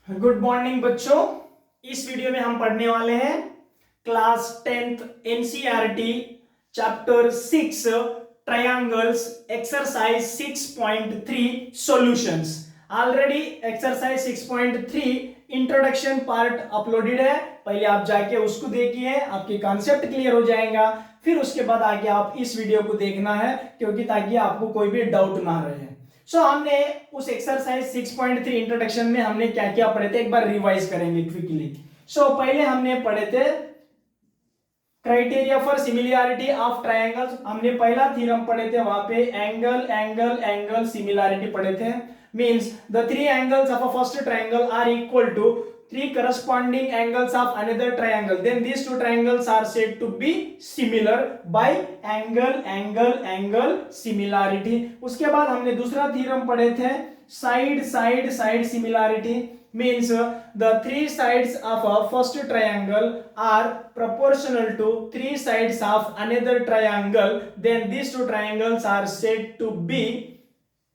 Good morning बच्चों। इस video में हम पढ़ने वाले हैं class 10th NCERT chapter 6 triangles exercise 6.3 solutions. Already exercise 6.3 introduction part uploaded है, पहले आप जाके उसको देखिए, आपकी कॉन्सेप्ट क्लियर हो जाएगा। फिर उसके बाद आगे आप इस वीडियो को देखना है, क्योंकि ताकि आपको कोई भी डाउट ना रहे। हमने उस एक्सरसाइज 6.3 इंट्रोडक्शन में हमने क्या क्या पढ़े थे, एक बार रिवाइज करेंगे क्विकली। पहले हमने पढ़े थे criteria for similarity of triangles. हमने पहला थ्योरम पढ़े थे, वहां पे एंगल एंगल एंगल सिमिलैरिटी पढ़े थे। Means the three angles of a first triangle are equal to three corresponding angles of another triangle, then these two triangles are said to be similar by angle angle angle similarity। उसके बाद हमने दूसरा theorem पढ़े थे side side side similarity। means the three sides of a first triangle are proportional to three sides of another triangle, then these two triangles are said to be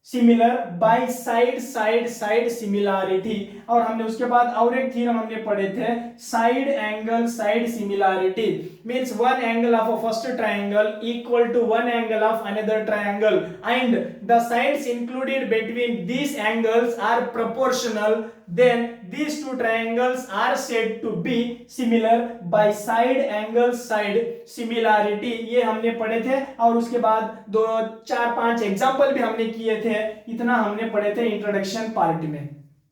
similar by side side side similarity. और हमने उसके बाद और एक theorem हमने पढ़े थे side angle side similarity. Means one angle of a first triangle equal to one angle of another triangle and the sides included between these angles are proportional, then these two triangles are said to be similar by side angle side similarity। ये हमने पढ़े थे। और उसके बाद दो चार पांच एग्जांपल भी हमने किए थे। इतना हमने पढ़े थे इंट्रोडक्शन पार्ट में।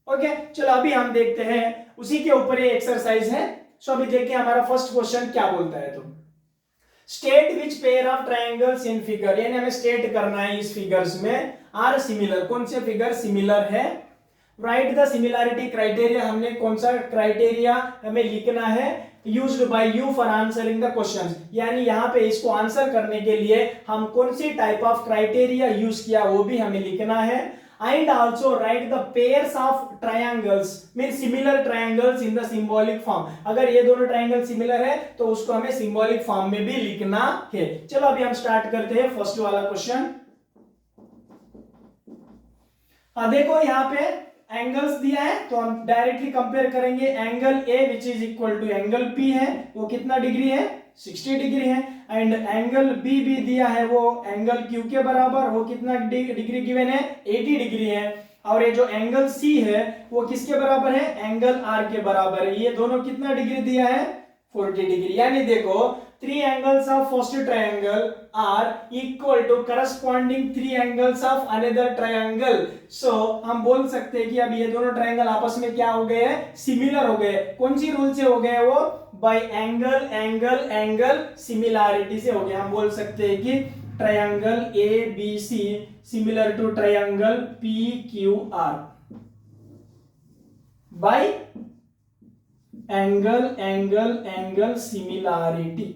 ओके, चलो अभी हम देखते हैं, उसी के ऊपर ये एक्सरसाइज है। अभी देखिए हमारा फर्स्ट क्वेश्चन क्या बोलता है। तो state which pair of triangles in figure, यानी हमें स्टेट करना है इस फिगर्स में आर सिमिलर, कौन से फिगर सिमिलर है। राइट द सिमिलैरिटी क्राइटेरिया, हमने कौन सा क्राइटेरिया हमें लिखना है, used by you for answering the questions. यानी यहाँ पे इसको आंसर करने के लिए हम कौन सी टाइप ऑफ क्राइटेरिया यूज किया वो भी हमें लिखना है। And also write the pairs of triangles mean similar triangles in the symbolic form. अगर ये दोनों ट्रायंगल सिमिलर है तो उसको हमें सिंबॉलिक फॉर्म में भी लिखना है। चलो अभी हम स्टार्ट करते हैं फर्स्ट वाला क्वेश्चन। देखो यहाँ पे एंगल्स दिया है तो हम डायरेक्टली कंपेयर करेंगे। Angle A which is equal to angle P है, वो कितना डिग्री है, 60 डिग्री है। एंड एंगल बी भी दिया है, वो एंगल क्यू के बराबर, वो कितना डिग्री गिवन है, 80 डिग्री है। और ये जो एंगल सी है वो किसके बराबर है, एंगल आर के बराबर है। ये दोनों कितना डिग्री दिया है, 40 डिग्री। यानी देखो three angles of first triangle are equal to corresponding three angles of another triangle। हम बोल सकते हैं कि अब ये दोनों ट्रायंगल आपस में क्या हो गए हैं, सिमिलर हो गए। कौन सी रूल से हो गए वो, by angle angle angle similarity से हो गए। हम बोल सकते हैं कि triangle A B C similar to triangle P Q R by angle angle angle similarity.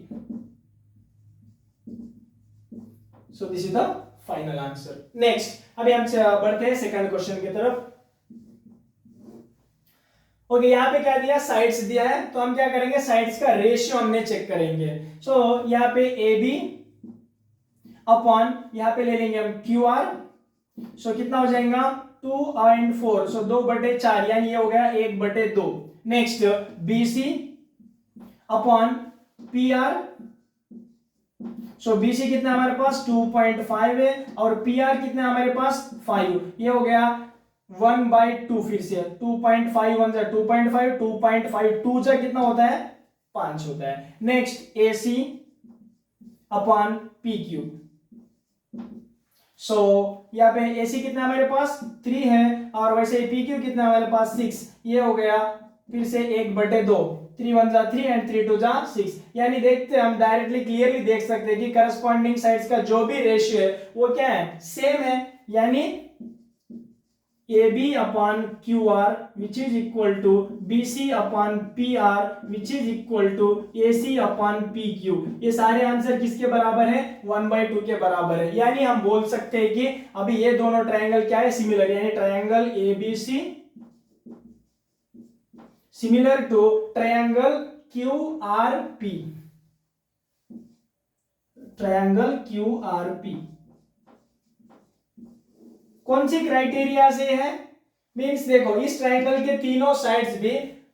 So this is the final answer. Next अभी हम बढ़ते हैं सेकंड क्वेश्चन की तरफ। ओके, यहाँ पे क्या दिया, साइड्स दिया है, तो हम क्या करेंगे, साइड्स का रेशियो हमने चेक करेंगे। यहाँ पे ए बी अपॉन यहाँ पे ले लेंगे हम क्यू आर। कितना हो जाएगा 2 and 4, 2/4, यानी ये हो गया 1/2। Next B C upon P R. B C कितना हमारे पास 2.5 है और पी आर कितना हमारे पास 5। ये हो गया 1/2। फिर से 2.5 1 जा 2.5, 2.5 2 जा कितना होता है, 5 होता है। नेक्स्ट ए सी अपॉन पी क्यू। यहाँ पे ए सी कितना हमारे पास 3 है और वैसे पी क्यू कितना हमारे पास 6। ये हो गया फिर से 1/2, 3 1 जा 3 एंड 3 2 जा 6। यानी देखते हैं हम डायरेक्टली क्लियरली देख सकते हैं कि करस्पॉन्डिंग साइड्स का जो भी रेशियो है वो क्या है, सेम है। यानी A B upon Q R which is equal to B C upon P R which is equal to A C upon P Q. ये सारे आंसर किसके बराबर है, 1/2 के बराबर है। यानी हम बोल सकते हैं कि अभी ये दोनों ट्रायंगल क्या है, सिमिलर। यानी triangle A B C similar to triangle Q R P, triangle Q R P. कौन सी क्राइटेरिया से है, मीन्स देखो इस ट्राइंगल के तीनों साइड्स भी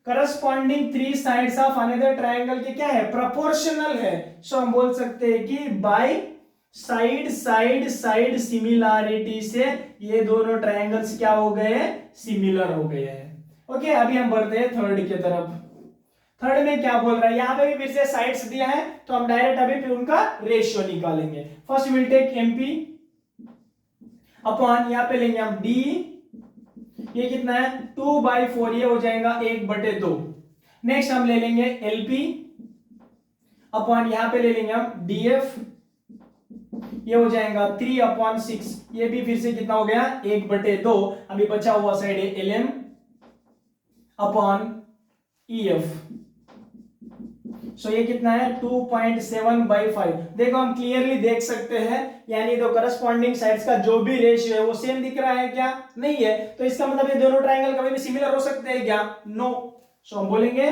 corresponding three sides of another triangle के क्या है, प्रोपोर्शनल है। सो हम बोल सकते हैं कि by side side side similarity से ये दोनों ट्राइंगल्स क्या हो गए हैं, सिमिलर हो गए हैं। ओके, अभी हम बढ़ते हैं थर्ड की तरफ। थर्ड में क्या बोल रहा है, यहाँ पे भी फिर से साइड्स दिया है तो हम डायरेक्ट अभी फिर उनका रेशियो निकालेंगे। First will take MP upon यहाँ पे लेंगे हम डी, ये कितना है 2/4, ये हो जाएगा 1/2। नेक्स्ट हम ले लेंगे एलपी अपॉन यहाँ पे ले लेंगे हम डीएफ, ये हो जाएगा 3/6, ये भी फिर से कितना हो गया 1/2। अभी बचा हुआ साइड है एलएम अपॉन ईएफ, सो ये कितना है 2.7/5। देखो हम क्लियरली देख सकते हैं, यानी तो करस्पॉन्डिंग साइड्स का जो भी रेशियो है वो सेम दिख रहा है क्या, नहीं है। तो इसका मतलब ये दोनों ट्राइंगल कभी भी सिमिलर हो सकते हैं क्या, नो। सो हम बोलेंगे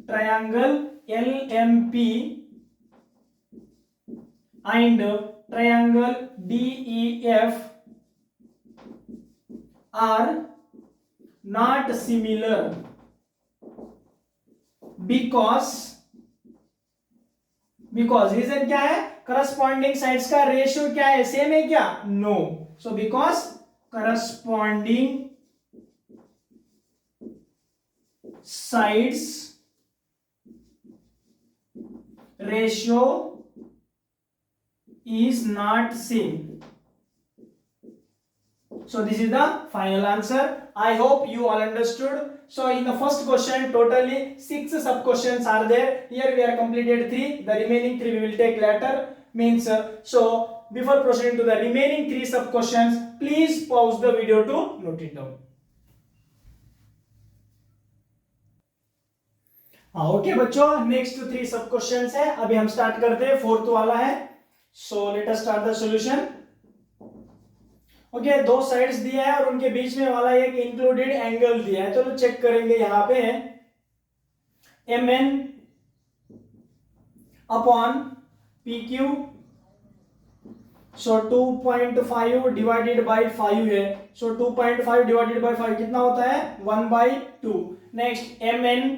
triangle LMP and triangle DEF are not similar because reason क्या है, करस्पॉन्डिंग साइड्स का रेशियो क्या है, सेम है क्या, no. So because corresponding sides ratio is not same. So this is the final answer. I hope you all understood. So in the first question totally 6 sub questions are there. Here we are completed 3, the remaining 3 we will take later, means so before proceeding to the remaining 3 sub questions, please pause the video to note it down. Okay बच्चों, next 3 सब questions है, अभी हम start करते हैं, fourth वाला है। So let us start the solution. Okay, दो साइड्स दिया है और उनके बीच में वाला एक इंक्लूडेड एंगल दिया है। चलो चेक करेंगे यहाँ पे mn upon pq, so 2.5 divided by 5 है, सो 2.5 डिवाइडेड बाय 5 कितना होता है 1/2। Next ml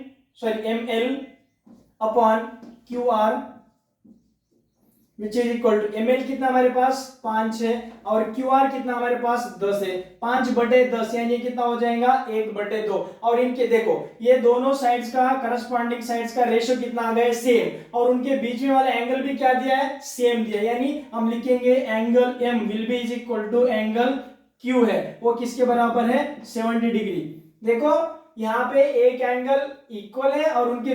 upon qr which is equal to ml कितना हमारे पास 5 है और qr कितना हमारे पास 10 है, 5/10 यानी कितना हो जाएगा 1/2। और इनके देखो ये दोनों साइड्स का करस्पॉन्डिंग साइड्स का रेशियो कितना आ गया सेम, और उनके बीच में वाला एंगल भी क्या दिया है, सेम दिया है। यानी हम लिखेंगे angle m will be is equal to angle q है, वो किसके बराबर है 70 डिग्री। देखो यहाँ पे एक एंगल इक्वल है और उनके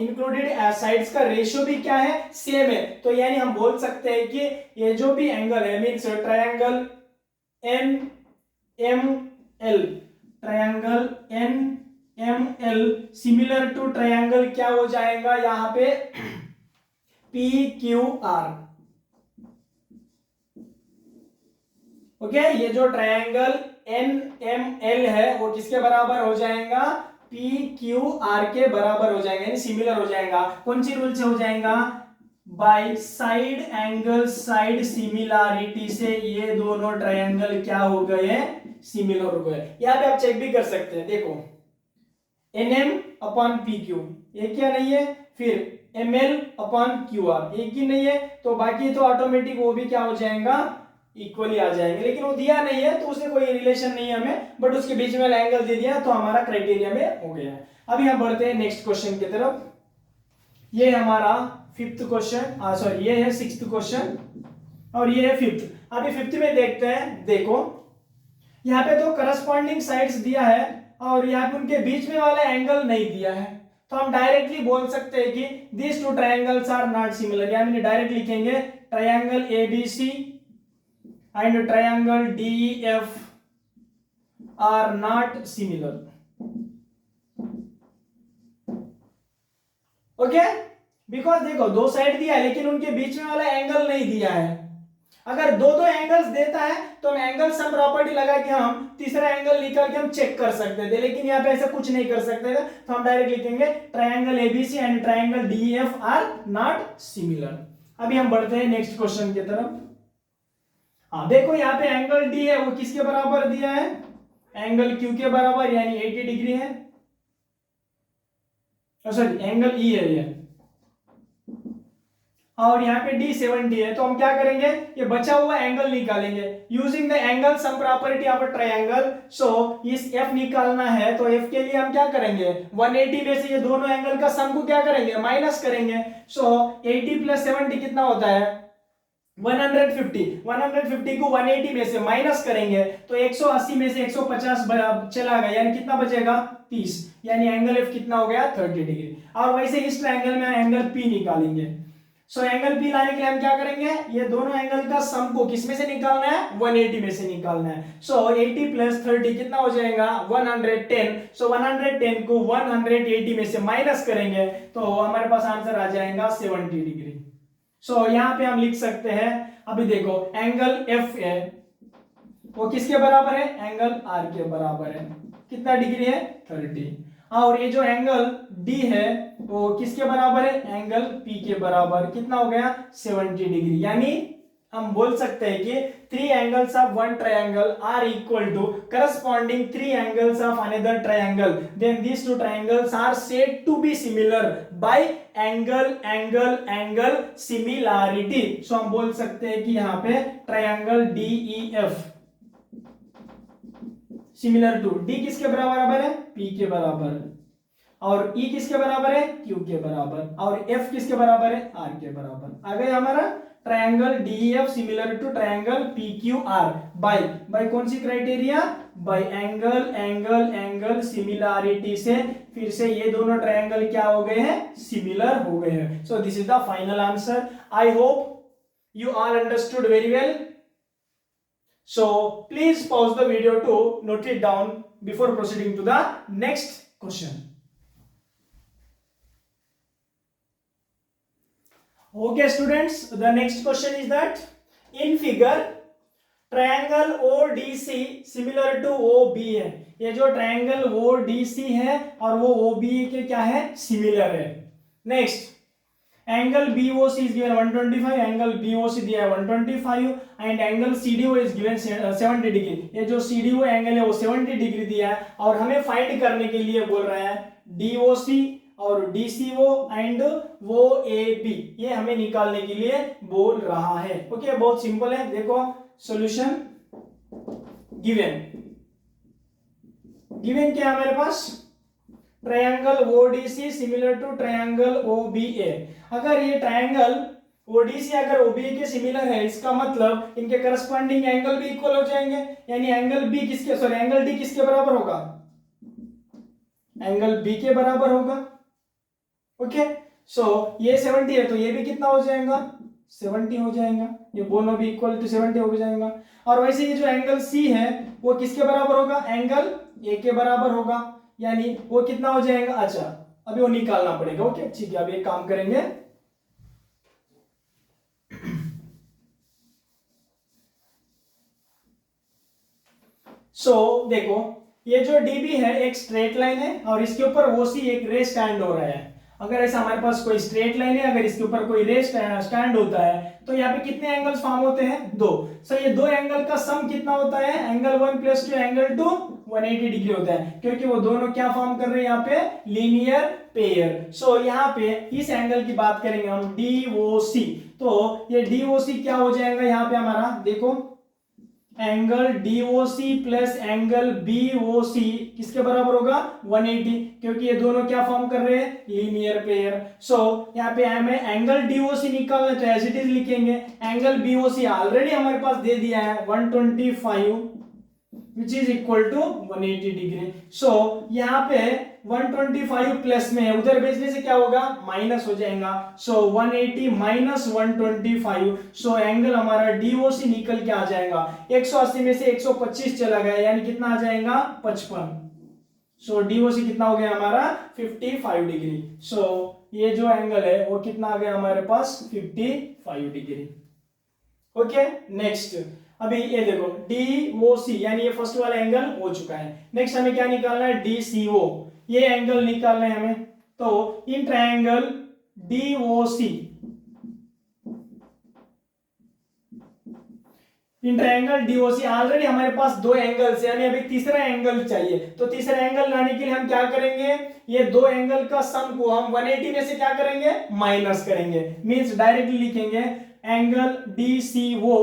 इंक्लूडेड साइड्स का रेशियो भी क्या है, सेम है। तो यानी हम बोल सकते हैं कि ये जो भी एंगल है means triangle NML similar to triangle क्या हो जाएगा यहाँ पे PQR। ओके, ये जो ट्रायंगल NML है वो किसके बराबर हो जाएगा, PQR के बराबर हो जाएगा, यानी सिमिलर हो जाएगा। कौन सी रूल से हो जाएगा, by side angle side similarity से ये दोनों ट्रायंगल क्या हो गए, सिमिलर हो गए। यहाँ पे आप चेक भी कर सकते हैं, देखो NM अपॉन PQ एक क्या नहीं है, फिर ML अपॉन QR एक ही नहीं है, तो बाकी तो ऑटोमेटिक वो भी क्या हो जाएगा, इक्वली आ जाएंगे। लेकिन वो दिया नहीं है तो उससे कोई रिलेशन नहीं है हमें, बट उसके बीच में एंगल दे दिया तो हमारा क्राइटेरिया में हो गया है। अभी हम बढ़ते हैं नेक्स्ट क्वेश्चन की तरफ। ये हमारा फिफ्थ क्वेश्चन, सॉरी ये है सिक्स्थ क्वेश्चन और ये है फिफ्थ। अभी फिफ्थ में देखते हैं, देखो यहाँ पे तो करस्पॉन्डिंग साइड्स दिया है और यहाँ पे उनके बीच में वाला एंगल नहीं दिया है, तो हम डायरेक्टली बोल सकते हैं कि this two triangles are not similar, यानी डायरेक्ट लिखेंगे triangle ABC and triangle DEF are not similar. Okay, because देखो दो साइड दिया है लेकिन उनके बीच में वाला एंगल नहीं दिया है। अगर दो दो एंगल्स देता है तो हम एंगल सम प्रॉपर्टी लगा के हम तीसरा एंगल निकाल के हम चेक कर सकते थे, लेकिन यहाँ पे ऐसा कुछ नहीं कर सकते थे, तो हम डायरेक्ट लिखेंगे triangle ABC and triangle DEF are not similar. अभी हम बढ़ते हैं नेक्स्ट क्वेश्चन की तरफ। हाँ देखो यहाँ पे एंगल D है वो किसके बराबर दिया है, एंगल क्यू के बराबर यानी 80 डिग्री है, सॉरी एंगल ई है ये, और यहाँ पे डी 70 है। तो हम क्या करेंगे, ये बचा हुआ एंगल निकालेंगे using the angle sum property of a triangle. So इस एफ निकालना है, तो एफ के लिए हम क्या करेंगे, 180 में से ये दोनों एंगल का सम को क्या करेंगे, माइनस करेंगे। सो 80 प्लस 70 कितना होता है, 150। 150 को 180 में से माइनस करेंगे तो 180 में से 150 चला गया, यानी कितना बचेगा, 30, यानी एंगल एफ कितना हो गया, 30 डिग्री। और वैसे इस ट्रायंगल में एंगल पी निकालेंगे। सो एंगल पी लाने के लिए हम क्या करेंगे, ये दोनों एंगल का सम को किस में से निकालना है, 180 में से निकालना है। सो 80 प्लस 30 कितना हो जाएगा, 110। सो 110 को 180 में से माइनस करेंगे तो हमारे पास आंसर आ जाएगा 70 डिग्री। सो यहाँ पे हम लिख सकते हैं, अभी देखो एंगल एफ है वो किसके बराबर है, एंगल आर के बराबर है, कितना डिग्री है, 30। और ये जो एंगल डी है वो किसके बराबर है, एंगल पी के बराबर, कितना हो गया, 70 डिग्री। यानी हम बोल सकते हैं कि 3 angles of one triangle are equal to corresponding 3 angles of another triangle, then these two triangles are said to be similar by angle similarity. So हम बोल सकते हैं कि यहाँ पे triangle DEF similar to, D किसके बराबर है, पी के बराबर, और ई किसके बराबर है, क्यू के बराबर, और एफ किसके बराबर है, आर के बराबर। आ गया हमारा triangle DEF similar to triangle PQR by कौन सी क्राइटेरिया, बाय एंगल सिमिलैरिटी से। फिर से ये दोनों ट्रायंगल क्या हो गए हैं, सिमिलर हो गए हैं। सो this is the final answer. I hope you all understood very well. So please pause the video to note it down before proceeding to the next question. Okay students, the next question is that in figure triangle ODC similar to OBA, ये जो triangle ODC है और वो OBA के क्या है, similar है। Next angle BOC is given 125, angle BOC दिया है 125 and angle CDO is given 70 degree. ये जो CDO एंगल है वो 70 डिग्री दिया है और हमें फाइंड करने के लिए बोल रहा है DOC और DCO एंड वो AB, ये हमें निकालने के लिए बोल रहा है। ओके, बहुत सिंपल है। देखो सॉल्यूशन गिवन क्या है हमारे पास, triangle ODC similar to triangle OBA। अगर ये ट्रायंगल ODC अगर OBA के सिमिलर है, इसका मतलब इनके करस्पॉन्डिंग एंगल भी इक्वल हो जाएंगे, यानी एंगल B किसके, सॉरी एंगल D किसके बराबर होगा, एंगल B के बराबर होगा। ओके, सो ये 70 है तो ये भी कितना हो जाएगा, 70 हो जाएगा, ये दोनों भी इक्वल टू 70 हो जाएगा। और वैसे ये जो एंगल C है वो किसके बराबर होगा, एंगल A के बराबर होगा, यानी वो कितना हो जाएगा, अच्छा अभी वो निकालना पड़ेगा। ओके ठीक है, अब एक काम करेंगे, देखो ये जो DB है एक स्ट्रेट लाइन है और इसके ऊपर OC एक रे स्टैंड हो रहा है। अगर ऐसा हमारे पास कोई स्ट्रेट लाइन है, अगर इसके ऊपर कोई रे स्टैंड होता है तो यहाँ पे कितने एंगल्स फॉर्म होते हैं, 2। सो ये 2 एंगल का सम कितना होता है, एंगल 1 + 2 एंगल 2 180 डिग्री होता है, क्योंकि वो दोनों क्या फॉर्म कर रहे हैं यहाँ पे, लीनियर पेयर। सो यहाँ पे इस एंगल की बात करेंगे हम DOC, तो ये DOC क्या हो जाएगा यहाँ पे हमारा, देखो angle DOC plus angle BOC किसके बराबर होगा, 180, क्योंकि ये दोनों क्या फॉर्म कर रहे हैं, लीनियर पेयर। सो यहाँ पे हमें एंगल DOC निकालना है तो एज इट इज लिखेंगे, एंगल BOC ऑलरेडी हमारे पास दे दिया है 125 which is equal to 180 degree. So यहाँ पे 125 प्लस में उधर भेजने से क्या होगा, माइनस हो जाएगा। सो 180 माइनस 125, सो एंगल हमारा DOC निकल के आ जाएगा, 180 में से 125 चला गया, यानी कितना आ जाएगा, 55। सो DOC कितना हो गया हमारा, 55 डिग्री। सो ये जो एंगल है वो कितना आ गया हमारे पास, 55 डिग्री। ओके नेक्स्ट, अभी ये देखो DOC यानी ये फर्स्ट वाला एंगल हो चुका है। नेक्स्ट हमें क्या निकालना है, DCO, ये एंगल निकालना है हमें। तो in triangle DOC in triangle DOC already हमारे पास दो एंगल्स है, हमें अभी तीसरा एंगल चाहिए, तो तीसरा एंगल लाने के लिए हम क्या करेंगे, ये दो एंगल का सम को हम 180 में से क्या करेंगे, माइनस करेंगे। मींस डायरेक्टली लिखेंगे angle DCO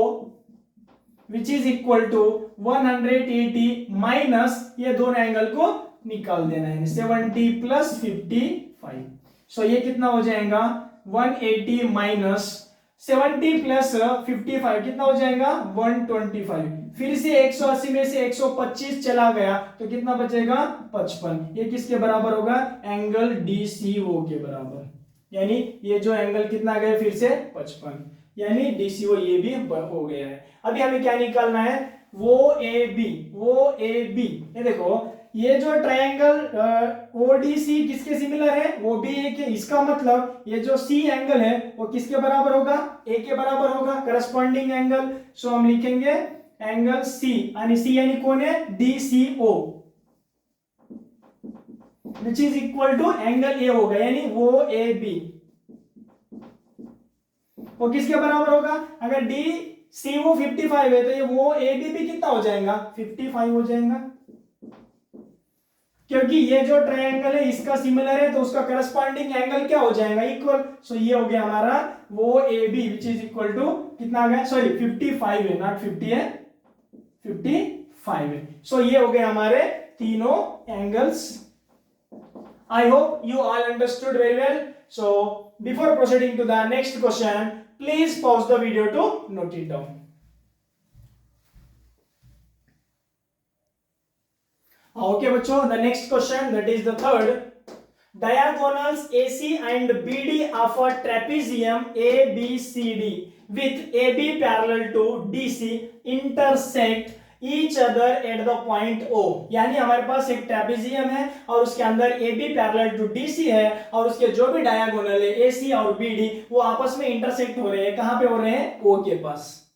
which is equal to 180 minus ये दोनों एंगल को निकाल देना है, 70 प्लस 55। सो ये कितना हो जाएगा, 180 माइनस 70 प्लस 55 कितना हो जाएगा, 125। फिर से 180 में से 125 चला गया तो कितना बचेगा, 55। ये किसके बराबर होगा, एंगल DCO के बराबर। यानी ये जो एंगल कितना गया फिर से 55, यानी DCO ये भी हो गया है। अभी हमें क्या निकालना है, वो AB। ये देखो ये जो ट्रायंगल ODC किसके सिमिलर है, वो भी A के। इसका मतलब ये जो C एंगल है वो किसके बराबर होगा, A के बराबर होगा, करस्पॉन्डिंग एंगल। सो हम लिखेंगे एंगल C, यानी C यानी कौन है, DCO which is equal to angle A होगा, यानी वो AB वो किसके बराबर होगा, अगर DCO 55 है तो ये वो AB भी कितना हो जाएगा, 55 हो जाएगा, क्योंकि ये जो ट्रायंगल है इसका सिमिलर है तो उसका करस्पॉन्डिंग एंगल क्या हो जाएगा, इक्वल। सो ये हो गया हमारा वो AB which is equal to कितना आ गया, सॉरी 55 है, नॉट 50 है, 55 है। सो ये हो गए हमारे तीनों angles. I hope you all understood very well. So before proceeding to the next question, please pause the video to note it down. Okay बच्चों, the next question, that is the third. Diagonals AC and BD of a trapezium ABCD with AB parallel to DC intersect each other at the point O। यानी हमारे पास एक trapezium है और उसके अंदर AB parallel to DC है और उसके जो भी डायगोनल है AC और BD वो आपस में इंटरसेक्ट हो रहे हैं, कहां पे हो रहे हैं, O के पास।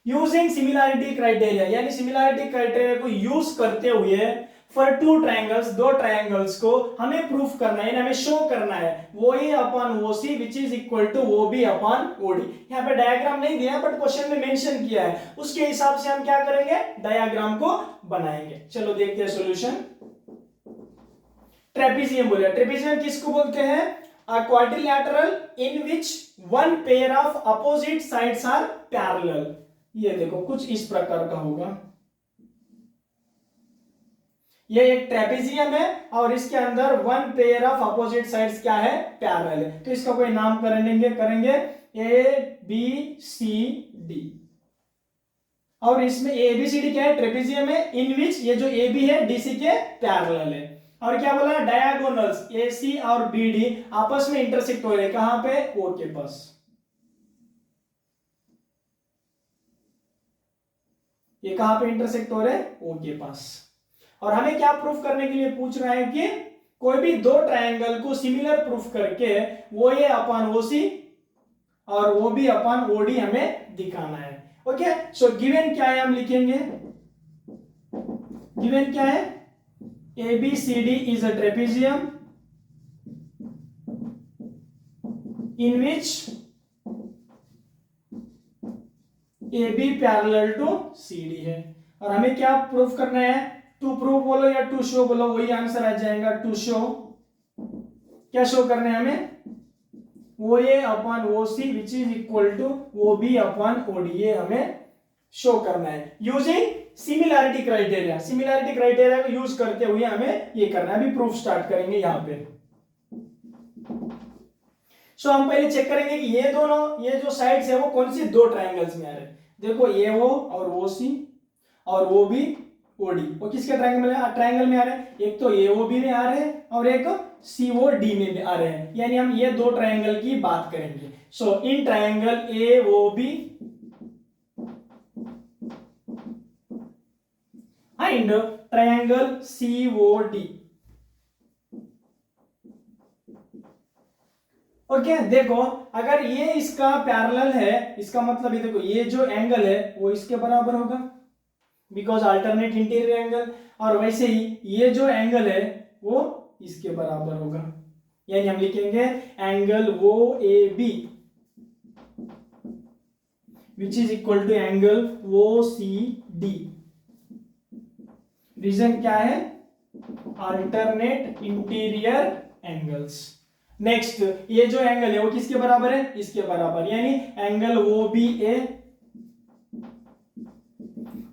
यूजिंग सिमिलैरिटी क्राइटेरिया, यानी सिमिलैरिटी क्राइटेरिया को यूज करते हुए फॉर टू ट्रायंगल्स, दो ट्रायंगल्स को हमें प्रूफ करना है, हमें शो करना है वो ए अपॉन वो सी विच इज इक्वल टू वो बी अपॉन ओडी। यहाँ पे डायग्राम नहीं दिया बट क्वेश्चन में मेंशन किया है, उसके हिसाब से हम क्या करेंगे, डायग्राम को बनाएंगे। चलो देखते हैं सॉल्यूशन। ट्रेपेजियम बोले, ट्रेपेजियम किसको बोलते हैं, a quadrilateral in which one pair of opposite sides are parallel। ये देखो कुछ इस प्रकार का होगा, ये एक ट्रेपेजियम है और इसके अंदर one pair of opposite sides क्या है, पैरेलल है। तो इसका कोई नाम करेंगे ABCD, और इसमें ABCD क्या है, ट्रेपेजियम है इन विच ये जो AB है DC के पैरेलल है। और क्या बोला, डायगोनल्स AC और BD आपस में इंटरसेक्ट हो रहे हैं, कहां पे, O के पास। ये कहां पे इंटरसेक्ट हो रहे हैं, O के पास। और हमें क्या प्रूफ करने के लिए पूछ रहा है कि कोई भी दो ट्रायंगल को सिमिलर प्रूफ करके वो ए अपॉन वो सी और वो बी अपॉन ओडी हमें दिखाना है। ओके, सो गिवन क्या है, हम लिखेंगे गिवन क्या है, ABCD is a trapezium in which AB parallel to CD है। और हमें क्या प्रूफ करना है, टू प्रूव बोलो या टू शो बोलो, वही आंसर आ जाएगा, टू शो। क्या शो करना है हमें, वो ए अपॉन वो सी विच इज इक्वल टू वो बी अपॉन ओडी, ये हमें शो करना है using similarity criteria. Similarity criteria को यूज करते हुए हमें ये करना है। अभी प्रूफ स्टार्ट करेंगे यहाँ पे। सो हम पहले चेक करेंगे कि ये दोनों, ये जो साइड्स है वो कौन सी दो ट्रायंगल्स में आ रहे हैं। देखो ये वो और वो सी और वो भी ओडी, वो किसके ट्रायंगल में आ रहे हैं, एक तो AOB में आ रहे हैं और एक COD में आ रहे हैं, यानी हम ये दो ट्रायंगल की बात करेंगे। So in triangle AOB and triangle COD। Okay, देखो अगर ये इसका पैरेलल है, इसका मतलब ये देखो ये जो एंगल है वो इसके बराबर होगा बिकॉज अल्टरनेट इंटीरियर एंगल, और वैसे ही ये जो एंगल है वो इसके बराबर होगा, यानी हम लिखेंगे angle OAB which is equal to angle O C D. Reason क्या है? Alternate interior angles. नेक्स्ट, ये जो एंगल है वो किसके बराबर है? इसके बराबर, यानी एंगल ओ बी ए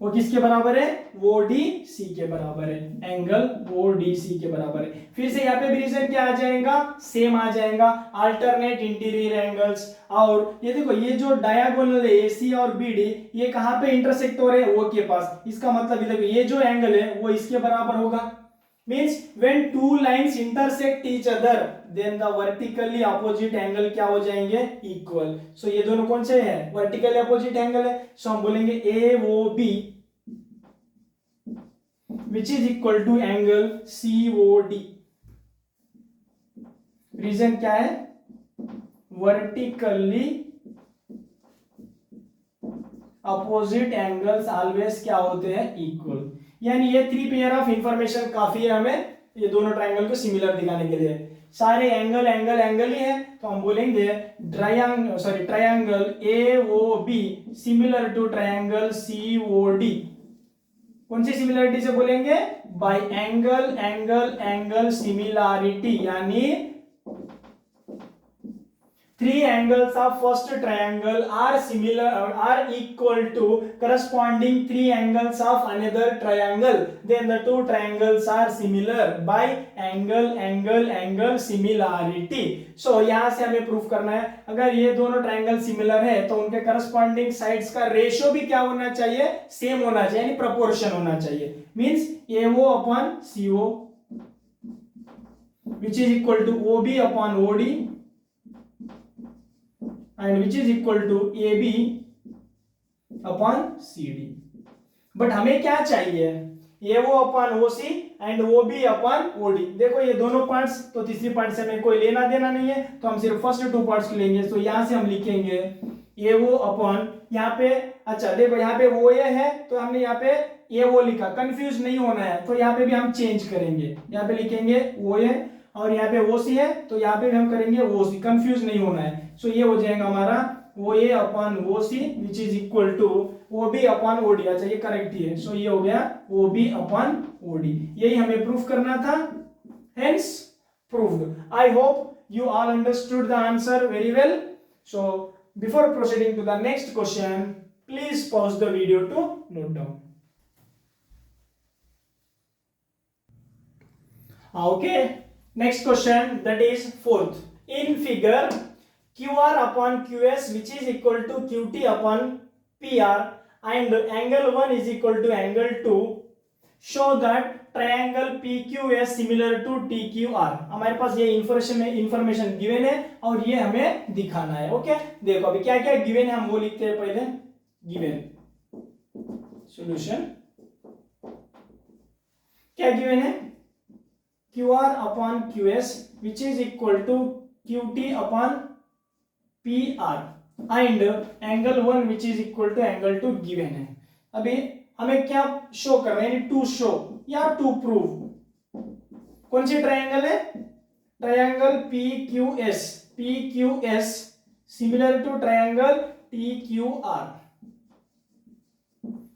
वो किसके बराबर है? वो डी सी के बराबर है। एंगल वो डी सी के बराबर है। फिर से यहाँ पे भी रीजन क्या आ जाएगा? सेम आ जाएगा, अल्टरनेट इंटीरियर एंगल्स। और ये देखो, ये जो डायगोनल है एसी और बीडी, ये कहां पे इंटरसेक्ट हो रहे हैं? ओ के पास। इसका मतलब देखो, ये जो एंगल है वो इसके बराबर होगा। Means when two lines intersect each other than the vertically opposite angle क्या हो जाएंगे? इक्वल। सो ये दोनों कौन से हैं? वर्टिकली अपोजिट एंगल है। सो हम बोलेंगे A O B which is equal to angle COD। Reason क्या है? वर्टिकली अपोजिट एंगल्स ऑलवेज क्या होते हैं? इक्वल। यानी ये 3 पेयर ऑफ इंफॉर्मेशन काफी है हमें ये दोनों ट्रायंगल को सिमिलर दिखाने के लिए। सारे एंगल एंगल एंगल ही है, तो हम बोलेंगे triangle AOB similar to triangle COD। कौन सी सिमिलरिटी से बोलेंगे? By angle angle angle similarity, यानी 3 angles of first triangle are similar or are equal to corresponding 3 angles of another triangle, then the 2 triangles are similar by angle angle angle similarity। so यहां से हमें proof करना है, अगर ये दोनों triangle similar है तो उनके करस्पॉन्डिंग साइड्स का रेशियो भी क्या होना चाहिए? सेम होना चाहिए, यानी प्रोपोर्शन होना चाहिए। Means AO upon CO which is equal to OB upon OD and which is equal to AB upon CD। But हमें क्या चाहिए? AO upon OC and OB upon OD। देखो ये दोनों पार्ट्स, तो तीसरी पार्ट से हमें कोई लेना देना नहीं है, तो हम सिर्फ फर्स्ट 2 पार्ट्स लेंगे। तो यहां से हम लिखेंगे AO अपॉन, यहाँ पे अच्छा देखो यहाँ पे OA है तो हमने यहाँ पे AO लिखा, कंफ्यूज नहीं होना है, तो यहाँ पे भी हम चेंज करेंगे, यहाँ पे लिखेंगे OA और यहाँ पे OC है तो यहाँ पे भी हम करेंगे OC, कंफ्यूज नहीं होना है। सो ये हो जाएगा हमारा OA upon OC which is equal to OB upon OD। अच्छा ये करेक्ट ही है। सो ये हो गया OB अपॉन OD। यही हमें प्रूफ करना था, hence proved. I hope you all understood the answer very well. So before proceeding to the next question, please pause the video to note down. Okay, next question, that is fourth. In figure, QR upon QS which is equal to QT upon PR and angle 1 is equal to angle 2, show that triangle PQS similar to TQR। हमारे पास ये information given है और ये हमें दिखाना है। Okay, देखो अभी क्या क्या गिवन है हम वो लिखते हैं पहले। गिवन सॉल्यूशन क्या गिवन है? QR upon QS which is equal to QT upon PR and angle 1 which is equal to angle 2 given है। अभी हमें क्या शो करना है? यानी टू शो या टू प्रूव। कौन सी ट्रायंगल है? Triangle PQS similar to triangle TQR,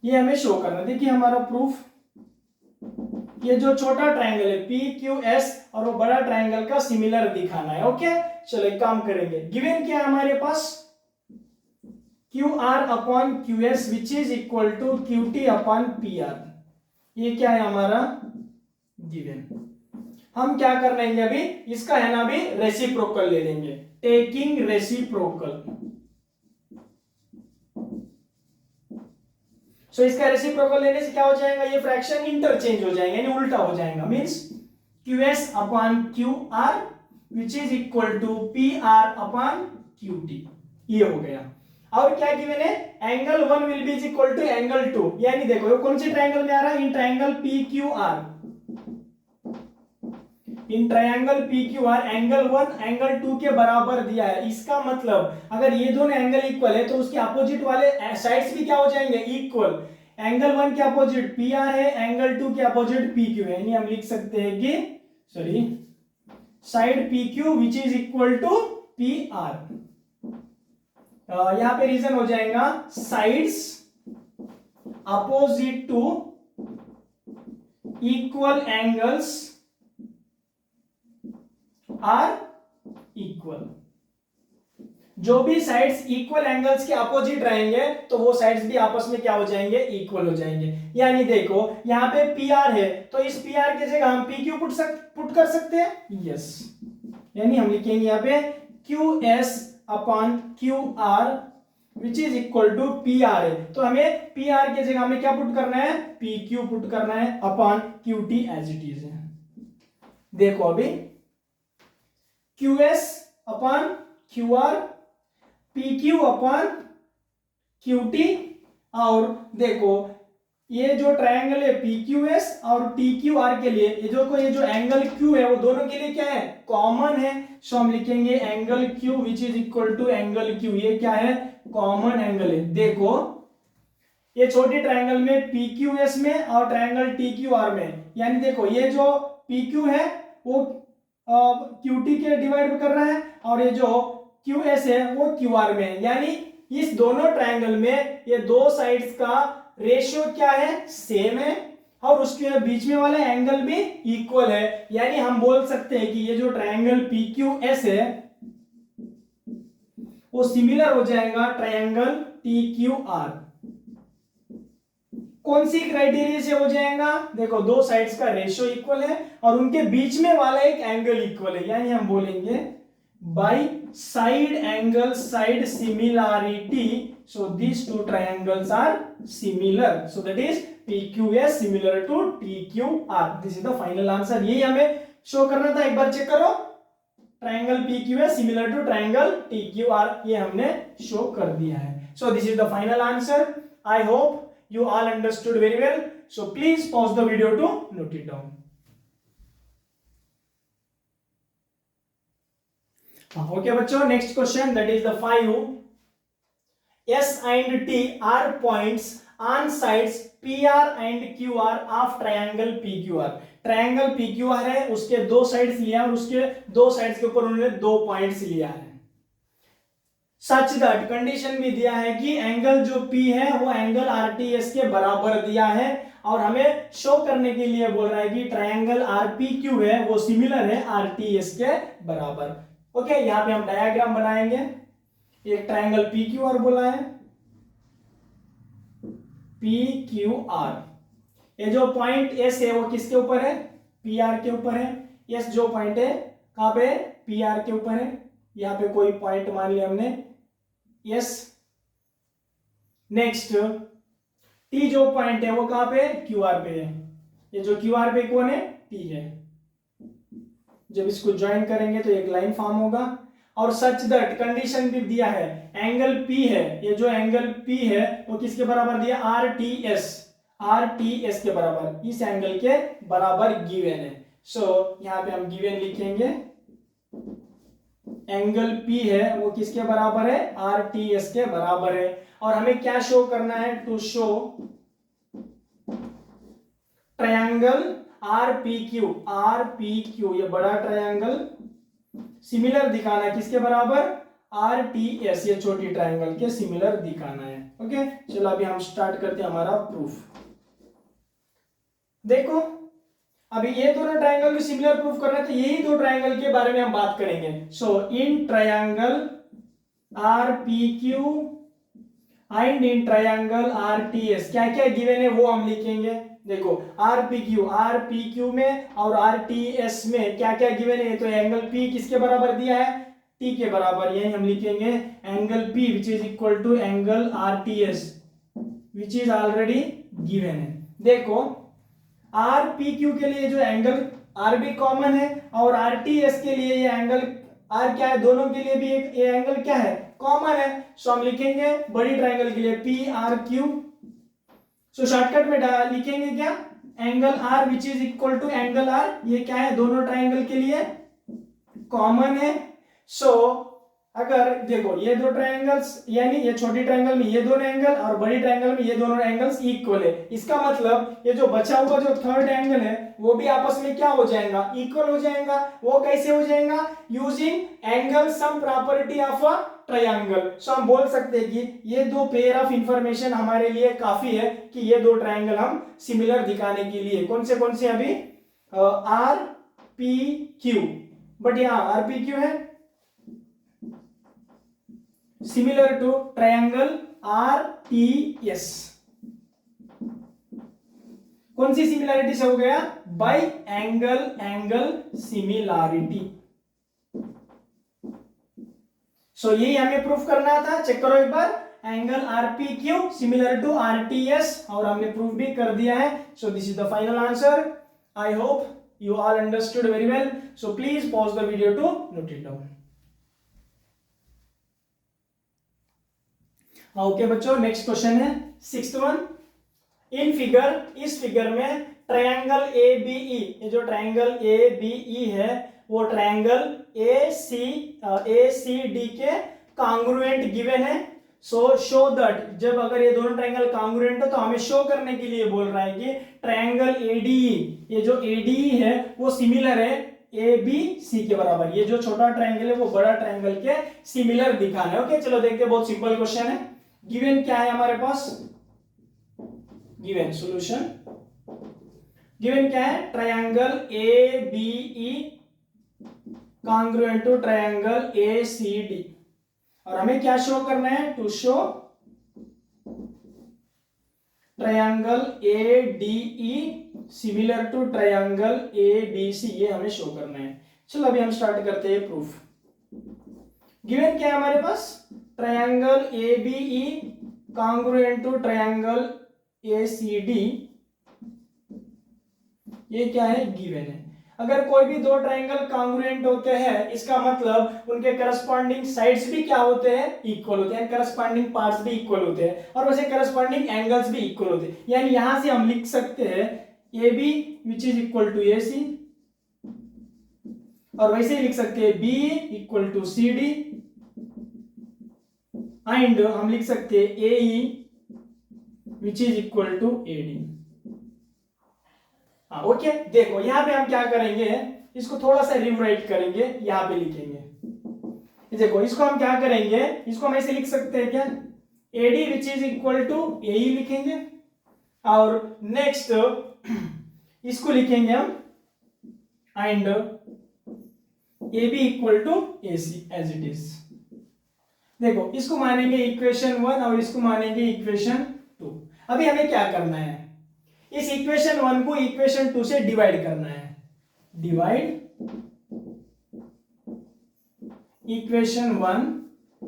ये हमें शो करना है। देखिए हमारा प्रूफ, ये जो छोटा ट्रायंगल है PQS और वो बड़ा ट्रायंगल का सिमिलर दिखाना है। ओके, चलो एक काम करेंगे। गिवन क्या है हमारे पास? QR upon QS which is equal to QT upon PR। ये क्या है हमारा गिवन। हम क्या कर लेंगे अभी? इसका है ना अभी रेसिप्रोकल ले लेंगे, टेकिंग रेसिप्रोकल। सो इसका रेसिप्रोकल लेने से क्या हो जाएगा? ये फ्रैक्शन इंटरचेंज हो जाएंगे, यानी उल्टा हो जाएगा। Means QS upon QR which is equal to PR upon QT, ये हो गया। और क्या गिवन है? Angle 1 will be equal to angle 2, यानी देखो ये कौन सी ट्रायंगल में आ रहा है? In triangle PQR। In triangle PQR angle 1 angle 2 के बराबर दिया है। इसका मतलब अगर ये दोनों एंगल इक्वल है तो उसके अपोजिट वाले साइड्स भी क्या हो जाएंगे? इक्वल। एंगल 1 के अपोजिट PR है, एंगल 2 के अपोजिट PQ है, यानी हम लिख सकते हैं कि side PQ which is equal to PR। यहाँ पे रीजन हो जाएगा sides opposite to equal angles are equal. जो भी साइड्स इक्वल एंगल्स के अपोजिट रहेंगे तो वो साइड्स भी आपस में क्या हो जाएंगे, इक्वल हो जाएंगे। यानी देखो यहाँ पे पी आर है तो इस पी आर की जगह हम पी क्यू पुट कर सकते हैं, यस। यानी हम लिखेंगे यहाँ पे Q S upon Q R which is equal to P R है। तो हमें पी आर की जगह हमें क्या पुट करना है, पी क्यू पुट करना है upon Q T as it is है। देखो अभी Q S upon Q R, P Q upon Q T, और देखो ये जो ट्रायंगल है पी क्यू एस और टी क्यू आर के लिए ये जो एंगल क्यू है वो दोनों के लिए क्या है, कॉमन है। सो हम लिखेंगे angle Q which is equal to angle Q, ये क्या है, कॉमन एंगल है। देखो ये छोटी ट्रायंगल में पी क्यू एस में और ट्रायंगल टी क्यू आर में, यानी देखो ये जो पी क्यू है वो क्यू टी के डिवाइड कर रहा है और ये जो क्यू एस है वो क्यू आर में है। यानी इस दोनों ट्रायंगल में ये दो साइड्स का रेशियो क्या है, सेम है, और उसके बीच में वाला एंगल भी इक्वल है। यानी हम बोल सकते हैं कि ये जो ट्रायंगल पी क्यू एस है वो सिमिलर हो जाएगा ट्रायंगल टी क्यू आर। कौन सी क्राइटेरिया से हो जाएगा, देखो दो साइड्स का रेशियो इक्वल है और उनके बीच में वाला एक एंगल इक्वल है। यानी हम बोलेंगे by side angle side similarity, so these two triangles are similar, so that is PQS similar to TQR. This is the final answer. यही हमें शो करना था, एक बार चेक करो, triangle PQS similar to triangle TQR, ये हमने show कर दिया है। So this is the final answer. I hope you all understood very well. So please pause the video to note it down. Okay बच्चों, next question, that is the 5. S and T are points on sides PR and QR of triangle PQR. Triangle PQR है, उसके दो sides लिया और उसके दो sides के ऊपर उन्होंने दो पॉइंट्स लिया है। सच दैट कंडीशन भी दिया है कि एंगल जो P है वो एंगल RTS के बराबर दिया है, और हमें शो करने के लिए बोल रहा है कि ट्रायंगल RPQ है वो सिमिलर है RTS के बराबर। ओके, यहाँ पे हम डायग्राम बनाएंगे। एक ट्रायंगल PQR बोला है, PQR, ये जो पॉइंट S है वो किसके ऊपर है, PR के ऊपर है। S जो पॉइंट है कहां पे, PR के ऊपर है। यहाँ पे कोई पॉइंट मान लिया हमने S। नेक्स्ट T जो पॉइंट है वो कहां पे, QR पे है। ये जो QR पे कौन है, T है। जब इसको ज्वाइन करेंगे तो एक लाइन फॉर्म होगा। और सच दैट कंडीशन भी दिया है, एंगल P है, ये जो एंगल P है वो किसके बराबर दिया, RTS के बराबर, इस एंगल के बराबर गिवन है। सो यहाँ पे हम गिवन लिखेंगे, एंगल P है वो किसके बराबर है, RTS के बराबर है। और हमें क्या शो करना है, टू शो ट्रायंगल RPQ, ये बड़ा ट्रायंगल सिमिलर दिखाना है किसके बराबर, RTS, ये छोटी ट्रायंगल के सिमिलर दिखाना है। ओके, चलो अभी हम स्टार्ट करते हैं हमारा प्रूफ। देखो अभी ये दोनों ट्रायंगल को सिमिलर प्रूफ करना है तो यही दो ट्रायंगल के बारे में हम बात करेंगे। So in triangle RPQ and in triangle RTS क्या क्या गिवन है वो हम लिखेंगे। देखो RPQ में और RTS में क्या क्या गिवन है, तो एंगल P किसके बराबर दिया है, T के बराबर। यही हम लिखेंगे angle P which is equal to angle RTS which is already given है। देखो RPQ के लिए जो एंगल R भी कॉमन है और RTS के लिए ये एंगल R क्या है, दोनों के लिए भी एक एंगल क्या है, कॉमन है। सो हम लिखेंगे बड़ी ट्रायंगल के लिए PRQ। सो शॉर्टकट में लिखेंगे क्या, angle R which is equal to angle R, ये क्या है, दोनों ट्रायंगल के लिए कॉमन है। सो अगर देखो ये दो ट्रायंगल्स, यानी ये छोटी ट्रायंगल में ये दोनों एंगल और बड़ी ट्रायंगल में ये दोनों एंगल्स इक्वल है, इसका मतलब ये जो बचा हुआ जो थर्ड एंगल है वो भी आपस में क्या हो जाएगा, इक्वल हो जाएगा। वो कैसे हो जाएगा, using angle sum property of a triangle. So हम बोल सकते हैं कि ये दो पेयर ऑफ इंफॉर्मेशन हमारे लिए काफी है कि ये दो ट्रायंगल हम सिमिलर दिखाने के लिए। कौन से अभी आर पी क्यू, बट यहाँ आर पी क्यू है similar to triangle RTS। कौन सी सिमिलैरिटी से हो गया, बाय एंगल सिमिलैरिटी। सो यही हमें प्रूफ करना था। चेक करो एक बार, angle RPQ similar to RTS, और हमने प्रूफ भी कर दिया है। So this is the final answer. I hope you all understood very well. So please pause the video to note it down. Okay बच्चों, नेक्स्ट क्वेश्चन है 6th one. In figure, इस figure में triangle ABE, ये जो triangle ABE है वो triangle ACD के congruent given है। सो शो दैट, जब अगर ये दोनों ट्रायंगल कांग्रुएंट है तो हमें शो करने के लिए बोल रहा है कि ट्रायंगल ADE, ये जो ADE है वो सिमिलर है ABC के बराबर। ये जो छोटा ट्रायंगल है वो बड़ा ट्रायंगल के सिमिलर दिखाना है। ओके चलो देखते हैं, बहुत सिंपल क्वेश्चन है। गिवन क्या है हमारे पास, गिवन सॉल्यूशन, गिवन क्या है, triangle ABE congruent to triangle ACD, और हमें क्या शो करना है, to show triangle ADE similar to triangle ABC, ये हमें शो करना है। चलो अभी हम स्टार्ट करते हैं प्रूफ। गिवन क्या है हमारे पास, triangle ABE congruent to triangle ACD, ये क्या है, गिवन है। अगर कोई भी दो ट्रायंगल कांग्रुएंट होते हैं, इसका मतलब उनके करस्पॉन्डिंग साइड्स भी क्या होते हैं, इक्वल होते हैं, करस्पॉन्डिंग पार्ट्स भी इक्वल होते हैं, और वैसे करस्पॉन्डिंग एंगल्स भी इक्वल होते हैं। यानी यहां से हम लिख सकते हैं AB which is equal to AC, और वैसे ही लिख सकते हैं B equal to CD, and हम लिख सकते हैं AE which is equal to AD। Okay देखो यहां पे हम क्या करेंगे, इसको थोड़ा सा रिवराइट करेंगे, यहां पे लिखेंगे। देखो इसको हम क्या करेंगे, इसको हम ऐसे लिख सकते हैं क्या, AD which is equal to AE लिखेंगे, और नेक्स्ट इसको लिखेंगे हम and AB equal to AC as it is. देखो इसको मानेंगे इक्वेशन 1 और इसको मानेंगे इक्वेशन 2। अभी हमें क्या करना है, इस इक्वेशन 1 को इक्वेशन 2 से डिवाइड करना है। Divide equation 1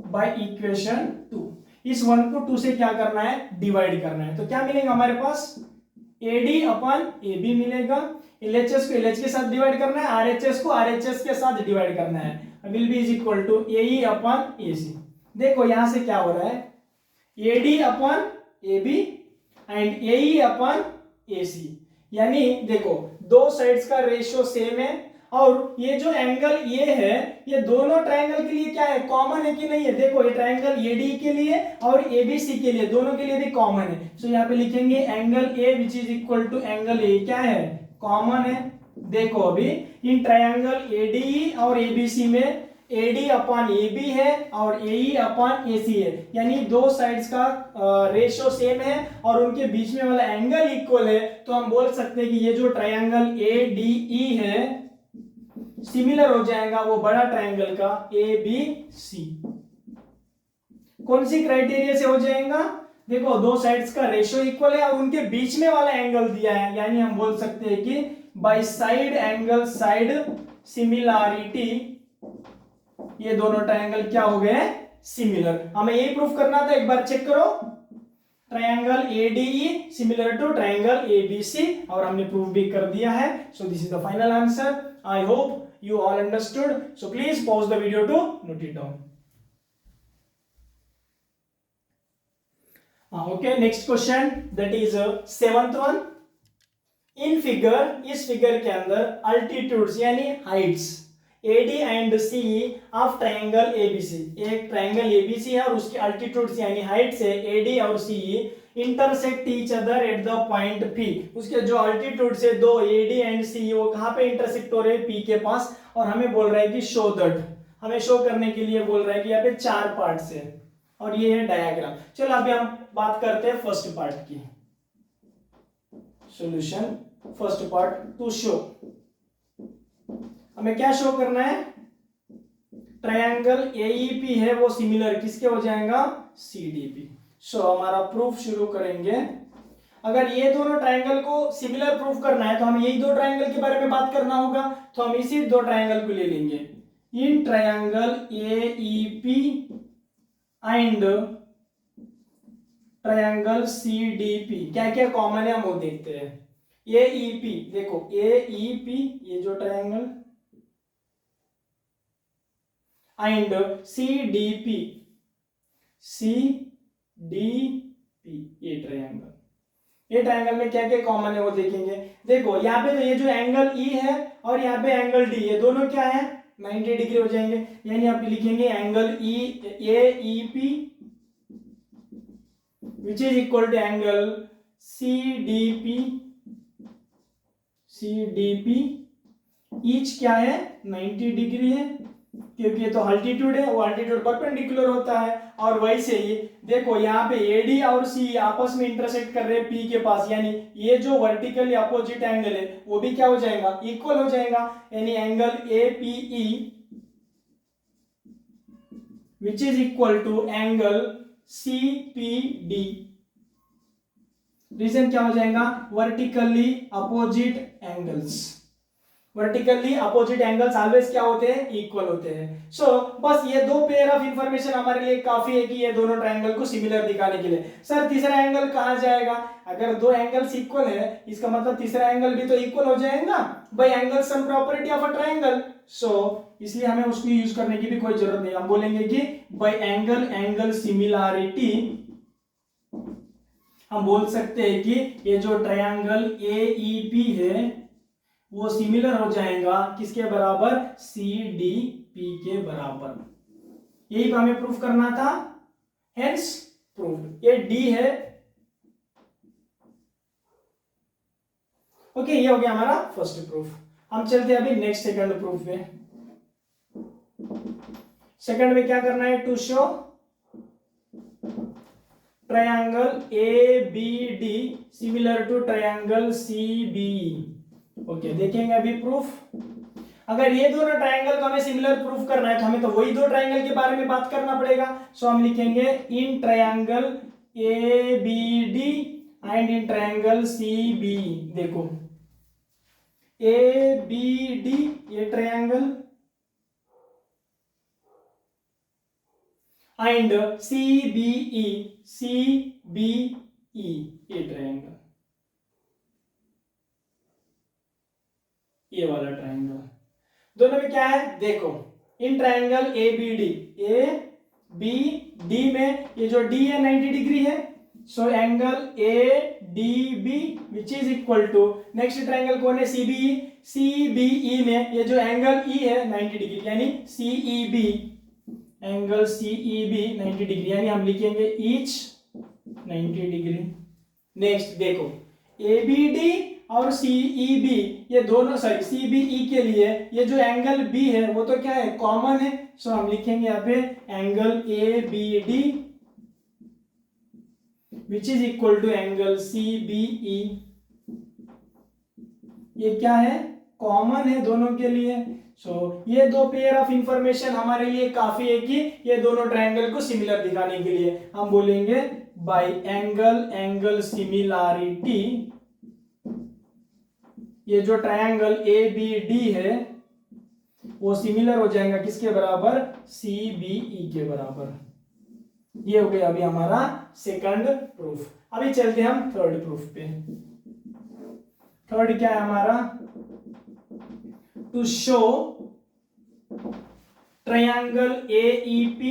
by equation 2। इस 1 को 2 से क्या करना है, डिवाइड करना है। तो क्या मिलेगा हमारे पास, AD अपन AB मिलेगा, LHS को LH के साथ डिवाइड करना है, RHS को RHS के साथ डिवाइड करना है, will be is equal to AE upon AC। देखो यहां से क्या हो रहा है, AD upon AB and AE upon AC, यानी देखो दो साइड्स का रेशियो सेम है, और ये जो एंगल ये है ये दोनों ट्रायंगल के लिए क्या है, कॉमन है कि नहीं है। देखो ये ट्रायंगल AD के लिए और ABC के लिए, दोनों के लिए भी कॉमन है। सो यहाँ पे लिखेंगे angle A which is equal to angle A, क्या है, कॉमन है। देखो अभी इन ट्रायंगल ADE और ABC में AD अपॉन AB है और AE अपॉन AC है, यानी दो साइड्स का रेशियो सेम है और उनके बीच में वाला एंगल इक्वल है। तो हम बोल सकते हैं कि ये जो ट्रायंगल ADE है सिमिलर हो जाएगा वो बड़ा ट्रायंगल का ABC। कौन सी क्राइटेरिया से हो जाएगा, देखो दो साइड्स का रेशियो इक्वल है और उनके बीच में वाला एंगल दिया है, यानी हम बोल सकते हैं कि by side angle side similarity ये दोनों ट्रायंगल क्या हो गए, सिमिलर। हमें यही प्रूफ करना था, एक बार चेक करो, triangle ADE similar to triangle ABC, और हमने प्रूफ भी कर दिया है। So this is the final answer. I hope you all understood, so please pause the video to note it down. Okay, next question, that is 7th one. in figure, इस figure के अंदर altitudes यानी Heights, AD and CE of triangle ABC। एक triangle ABC है और उसकी altitude से यानी हाइट से AD और CE intersect each other at the point P। उसके जो अल्टीट्यूड से दो AD एंड CE वो कहां पे इंटरसेक्ट हो रहे हैं? P के पास। और हमें बोल रहा है कि शो दैट, हमें शो करने के लिए बोल रहा है कि यहाँ पे 4 पार्ट्स है और ये है डायग्राम। चलो अभी हम बात करते हैं फर्स्ट पार्ट की। Solution first part to show, हमें क्या शो करना है? ट्रायंगल AEP है वो सिमिलर किसके हो जाएगा? CDP। सो हमारा प्रूफ शुरू करेंगे। अगर ये दोनों ट्रायंगल को सिमिलर प्रूफ करना है तो हमें यही दो ट्रायंगल के बारे में बात करना होगा, तो हम इसी दो ट्रायंगल को ले लेंगे। इन triangle AEP and triangle CDP क्या क्या कॉमन है हम वो देखते हैं। AEP देखो, AEP ये जो ट्रायंगल एंड CDP, ये ट्रायंगल में क्या क्या कॉमन है वो देखेंगे। देखो यहाँ पे तो ये जो एंगल E है और यहाँ पे एंगल D, ये दोनों क्या है? 90 डिग्री हो जाएंगे। यानी आप लिखेंगे angle AEP which is equal to angle CDP each क्या है? 90 डिग्री है, क्योंकि ये तो अल्टीट्यूड है, वो अल्टीट्यूड परपेंडिकुलर होता है। और वैसे ही देखो यहाँ पे AD और C आपस में इंटरसेक्ट कर रहे हैं P के पास, यानी ये जो वर्टिकली अपोजिट एंगल है वो भी क्या हो जाएगा? इक्वल हो जाएगा। यानी angle APE which is equal to angle CPD। Reason क्या हो जाएगा? Vertically opposite angles. Vertically opposite angles always क्या होते हैं? इक्वल होते हैं। सो बस ये दो पेयर ऑफ इंफॉर्मेशन हमारे लिए काफी है कि ये दोनों ट्रायंगल को सिमिलर दिखाने के लिए। सर तीसरा एंगल कहां जाएगा? अगर दो एंगल्स इक्वल है इसका मतलब तीसरा एंगल भी तो इक्वल हो जाएगा by angle sum property of a triangle. So इसलिए हमें उसको यूज करने की भी कोई जरूरत नहीं, हम बोलेंगे कि बाय एंगल सिमिलैरिटी हम बोल सकते हैं कि ये जो ट्रायंगल AEP है वो सिमिलर हो जाएगा किसके बराबर? CDP के बराबर। यही तो हमें प्रूफ करना था, हेंस प्रूफ। ये D है। ओके, ये हो गया हमारा फर्स्ट प्रूफ। हम चलते हैं अभी नेक्स्ट सेकंड प्रूफ पे। सेकंड में क्या करना है? To show triangle ABD similar to triangle CBE। Okay, देखेंगे अभी प्रूफ। अगर ये दोनों ट्रायंगल को हमें सिमिलर प्रूफ करना है तो हमें तो वही दो ट्रायंगल के बारे में बात करना पड़ेगा। सो हम लिखेंगे in triangle ABD and in triangle CBE। देखो ABD ये ट्रायंगल एंड CBE ये ट्रायंगल, ये वाला ट्रायंगल। दोनों में क्या है? देखो इन ट्रायंगल ABD में ये जो D है 90 डिग्री है। So angle ADB which is equal to next triangle कौन है? CBE में ये जो एंगल E है 90 डिग्री, यानी CEB, एंगल CEB 90 डिग्री, यानी हम लिखेंगे ईच 90 डिग्री। नेक्स्ट देखो ABD और CEB ये दोनों, सॉरी CBE के लिए ये जो एंगल B है वो तो क्या है? कॉमन है। सो हम लिखेंगे यहाँ पे angle ABD which is equal to angle CBE। ये क्या है? कॉमन है दोनों के लिए। सो ये दो पेयर ऑफ इंफॉर्मेशन हमारे लिए काफी है कि ये दोनों ट्रायंगल को सिमिलर दिखाने के लिए। हम बोलेंगे बाय एंगल सिमिलैरिटी ये जो ट्रायंगल ABD है वो सिमिलर हो जाएगा किसके बराबर? CBE के बराबर। ये हो गया अभी हमारा सेकंड प्रूफ। अभी चलते हैं हम थर्ड प्रूफ पे। थर्ड क्या है हमारा? To show triangle AEP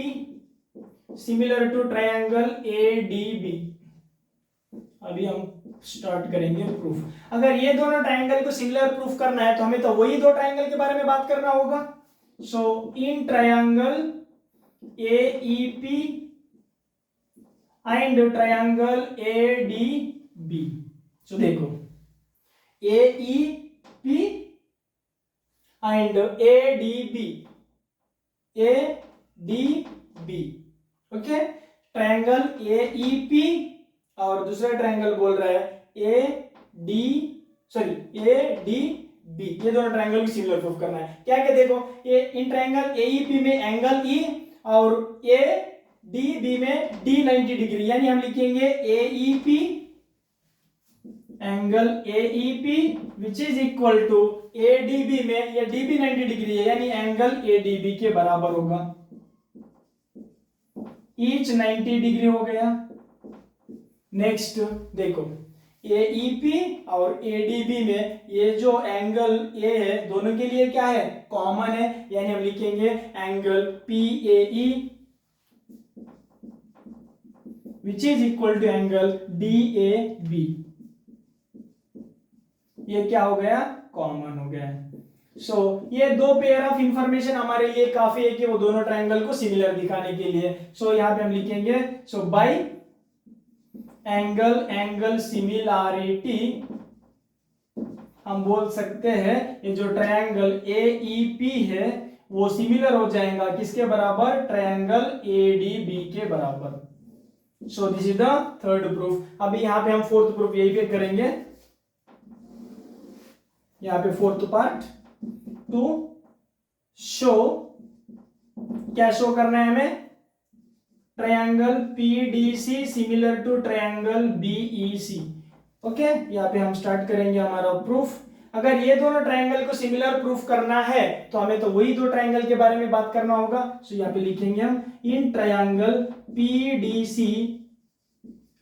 similar to triangle ADB। अभी हम स्टार्ट करेंगे प्रूफ। अगर ये दोनों ट्रायंगल को सिमिलर प्रूफ करना है तो हमें तो वही दो ट्रायंगल के बारे में बात करना होगा। So in triangle AEP and triangle ADB, so देखो AEP and ADB, okay. Triangle AEP और दूसरा ट्रायंगल बोल रहा है ADB, ये दोनों ट्रायंगल की सिमिलर प्रूफ करना है। क्या क्या देखो, ये इन ट्रायंगल AEP में एंगल E और ADB में D 90 डिग्री, यानी हम लिखेंगे AEP angle AEP which is equal to ADB में, ये DB 90 डिग्री है यानी एंगल ADB के बराबर होगा। ईच 90 डिग्री हो गया। नेक्स्ट देखो AEP और ADB में ये जो एंगल A है दोनों के लिए क्या है, कॉमन है, यानी हम लिखेंगे angle PAE which is equal to angle DAB। ये क्या हो गया, कॉमन हो गया। सो ये दो पेयर ऑफ इंफॉर्मेशन हमारे लिए काफी है कि वो दोनों ट्रायंगल को सिमिलर दिखाने के लिए। सो यहां पे हम लिखेंगे सो बाय एंगल सिमिलैरिटी हम बोल सकते हैं ये जो ट्रायंगल AEP है वो सिमिलर हो जाएगा किसके बराबर, ट्रायंगल ADB के बराबर। So this is the third proof. अभी यहां पे हम फोर्थ प्रूफ यही पे करेंगे। यहां पे फोर्थ पार्ट टू शो, क्या शो करना है हमें, triangle PDC similar to triangle BEC। Okay, यहाँ पे हम स्टार्ट करेंगे हमारा प्रूफ। अगर ये दोनों ट्रायंगल को सिमिलर प्रूफ करना है तो हमें तो वही दो ट्रायंगल के बारे में बात करना होगा। सो यहाँ पे लिखेंगे हम in triangle PDC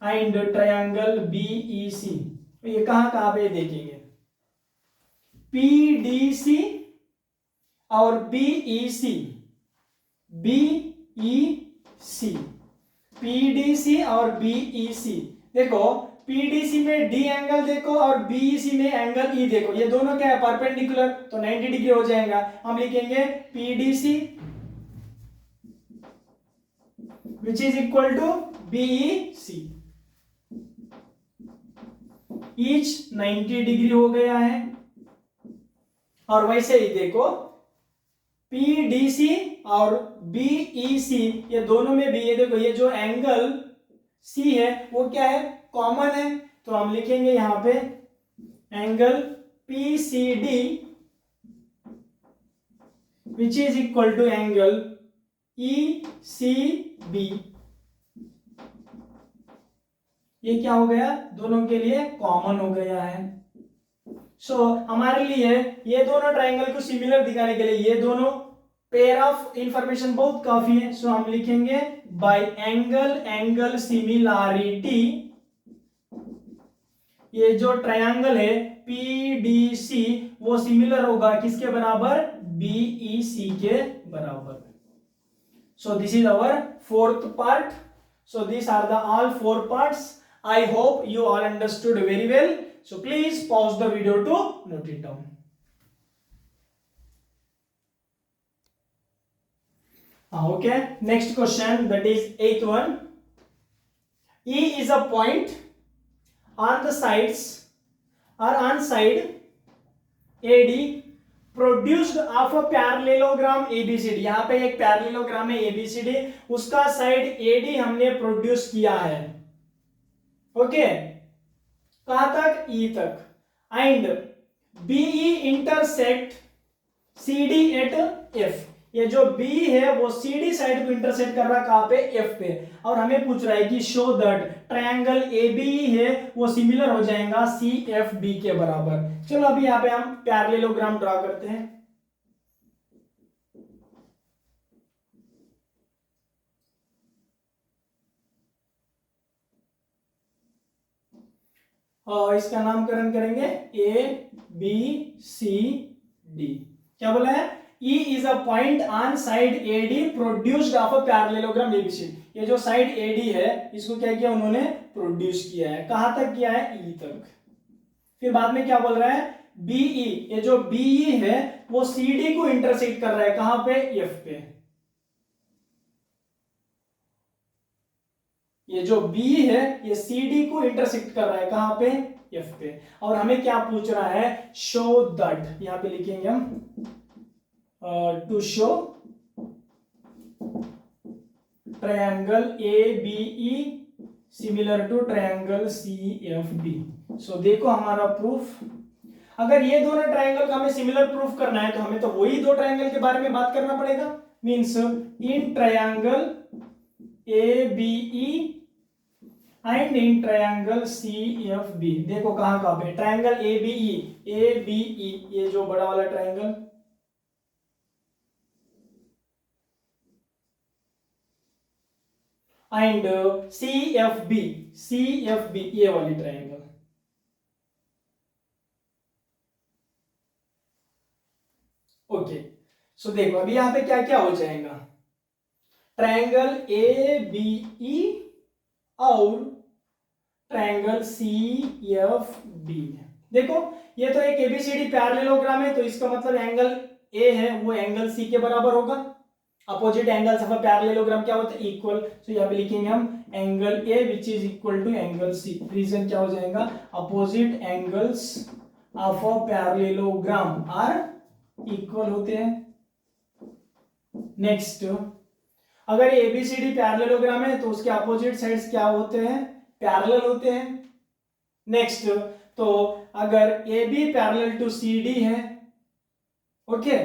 and triangle BEC। ये कहां पे देखेंगे, PDC और BEC, PDC और BEC। देखो PDC में D एंगल देखो और BEC में एंगल E देखो, ये दोनों क्या है, परपेंडिकुलर, तो 90 डिग्री हो जाएगा। हम लिखेंगे PDC which is equal to BEC, each 90 degree हो गया है। और वैसे ही देखो PDC और BEC ये दोनों में भी, ये देखो ये जो एंगल C है वो क्या है, कॉमन है, तो हम लिखेंगे यहां पे angle PCD which is equal to angle ECB। ये क्या हो गया, दोनों के लिए कॉमन हो गया है। सो हमारे लिए ये दोनों ट्रायंगल को सिमिलर दिखाने के लिए ये दोनों पेयर ऑफ इंफॉर्मेशन बहुत काफी है। सो हम लिखेंगे बाय एंगल सिमिलैरिटी, ये जो ट्रायंगल है PDC वो सिमिलर होगा किसके बराबर, BEC के बराबर। So this is our fourth part. So this are the all four parts. I hope you all understood very well. So please pause the video to note it down. Okay, next question, that is 8th one. E is a point on the sides or on side AD produced of a parallelogram ABCD। यहाँ पे एक parallelogram है ABCD, उसका side AD हमने produce किया है। Okay, कहां तक, E तक। And BE intersect CD at F। ये जो B है वो CD साइड को इंटरसेक्ट कर रहा है कहां पे, F पे। और हमें पूछ रहा है कि शो दैट ट्रायंगल ABE है वो सिमिलर हो जाएगा CFB के बराबर। चलो अभी यहां पे हम पैरेललोग्राम ड्रा करते हैं। और इसका नामकरण करेंगे ABCD। क्या बोला है, E is a point on side AD produced of a parallelogram ABCD। ये जो साइड AD है इसको क्या किया उन्होंने, प्रोड्यूस किया है। कहां तक किया है, E तक। फिर बाद में क्या बोल रहा है, बीई, ये जो बीई है वो सीडी को इंटरसेक्ट कर रहा है, कहां पे, एफ पे। ये जो बी है ये सीडी को इंटरसेक्ट कर रहा है, कहां पे, एफ पे। और हमें क्या पूछ रहा है, शो दैट, यहां पे लिखेंगे हम to show triangle ABE similar to triangle CFD। So देखो हमारा प्रूफ, अगर ये दोनों ट्रायंगल का हमें सिमिलर प्रूफ करना है तो हमें तो वही दो ट्रायंगल के बारे में बात करना पड़ेगा। Means in triangle ABE and in triangle CFB। देखो कहां कहां पे ट्रायंगल ABE ये जो बड़ा वाला ट्रायंगल, एंड CFB ये वाली ट्रायंगल। ओके, सो देखो अभी यहां पे क्या क्या हो जाएगा, ट्रायंगल ABE और ट्रायंगल CFB। देखो ये तो एक ABCD पैरेललोग्राम है, तो इसका मतलब एंगल A है वो एंगल C के बराबर होगा। Opposite angles of a parallelogram क्या होता है, इक्वल। सो यहां पे लिखेंगे हम angle A which is equal to angle C। Reason क्या हो जाएगा, opposite angles of a parallelogram are equal होते हैं। नेक्स्ट, अगर ABCD पैरेललोग्राम है तो उसके अपोजिट साइड्स क्या होते हैं, पैरेलल होते हैं। नेक्स्ट, तो अगर AB पैरेलल टू CD है, ओके,